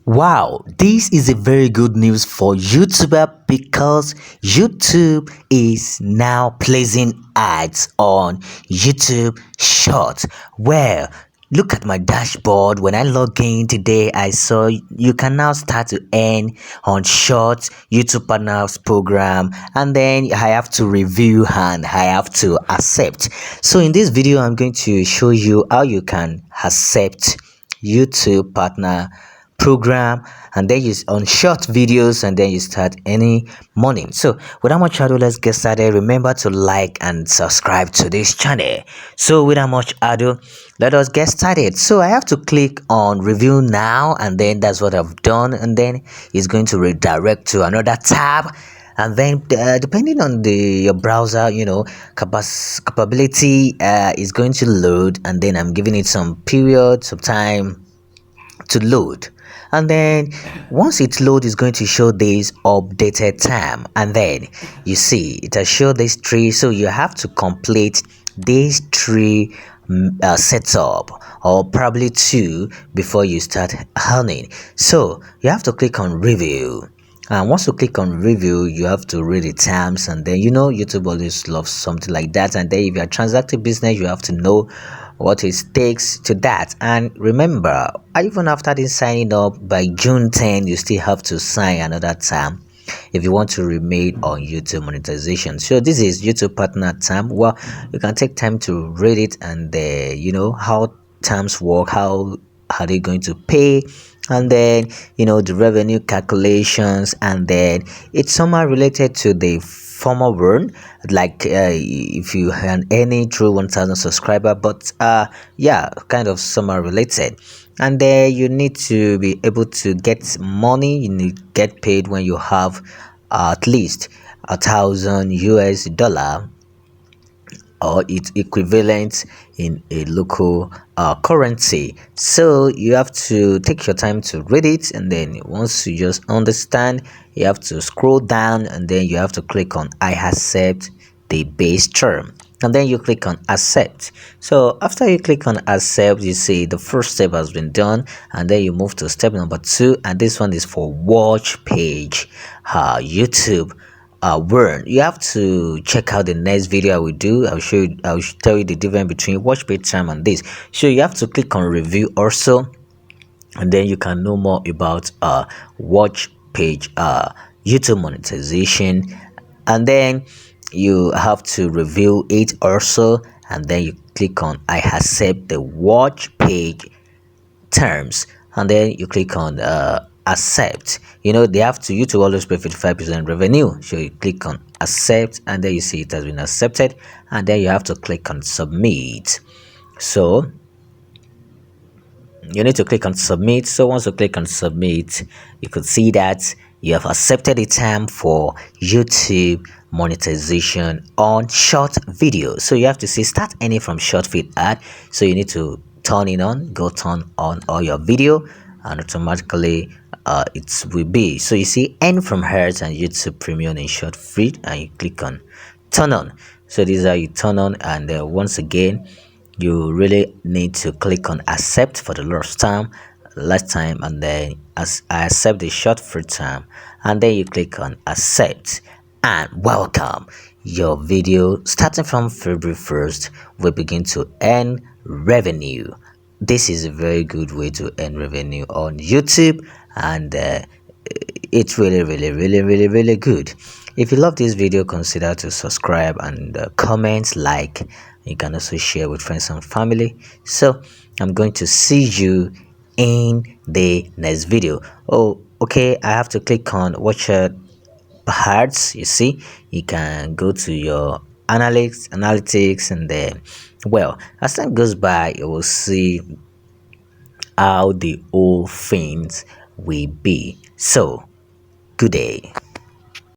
Wow, this is a very good news for YouTuber because YouTube is now placing ads on YouTube Shorts. Well, look at my dashboard. When I log in today, I saw you can now start to earn on Shorts YouTube Partners program, and then I have to review and I have to accept. So in this video, I'm going to show you how you can accept YouTube Partner program, and then you on short videos, and then you start any money. So without much ado, let's get started. Remember to like and subscribe to this channel. So without much ado, let us get started. So I have to click on review now, and then that's what I've done, and then it's going to redirect to another tab. And then depending on your browser, capability is going to load, and then I'm giving it some period, some time to load. And then once it loads, it's going to show this updated time, and then you see it has showed this tree. So you have to complete this tree setup, or probably two, before you start earning. So you have to click on review, and once you click on review, you have to read the terms, and then YouTube always loves something like that. And then if you're transacting business, you have to know what it takes to that. And remember, even after this signing up by June 10, you still have to sign another term if you want to remain on YouTube monetization. So this is YouTube partner term. Well, you can take time to read it, and how terms work, how are they going to pay, and then the revenue calculations, and then it's somehow related to the former one, like if you earn any through 1000 subscriber, but yeah, kind of somehow related. And then you need to be able to get money. You need to get paid when you have at least $1,000 or its equivalent in a local currency. So you have to take your time to read it, and then once you just understand, you have to scroll down, and then you have to click on I accept the base term, and then you click on accept. So after you click on accept, you see the first step has been done, and then you move to step number 2, and this one is for watch page YouTube burn. You have to check out the next video I will do. I'll tell you the difference between watch page time and this. So you have to click on review also, and then you can know more about watch page YouTube monetization, and then you have to review it also, and then you click on I accept the watch page terms, and then you click on accept. They have to you to always pay 55% revenue, so you click on accept, and then you see it has been accepted, and then you have to click on submit. So you need to click on submit. So once you click on submit, you could see that you have accepted the term for YouTube monetization on short videos. So you have to see start any from short feed ad. So you need to turn it on, go turn on all your video, and automatically it will be. So you see end from hertz and YouTube premium in short feed, and you click on turn on. So these are you turn on, and once again you really need to click on accept for the last time, and then as I accept the short free time, and then you click on accept, and welcome. Your video starting from February 1st will begin to earn revenue. This is a very good way to earn revenue on YouTube, and it's really good. If you love this video, consider to subscribe and comment, like. You can also share with friends and family. So I'm going to see you in the next video. Oh, okay, I have to click on watch parts. You see, you can go to your analytics, and then, well, as time goes by, you will see how the whole things will be. So good day.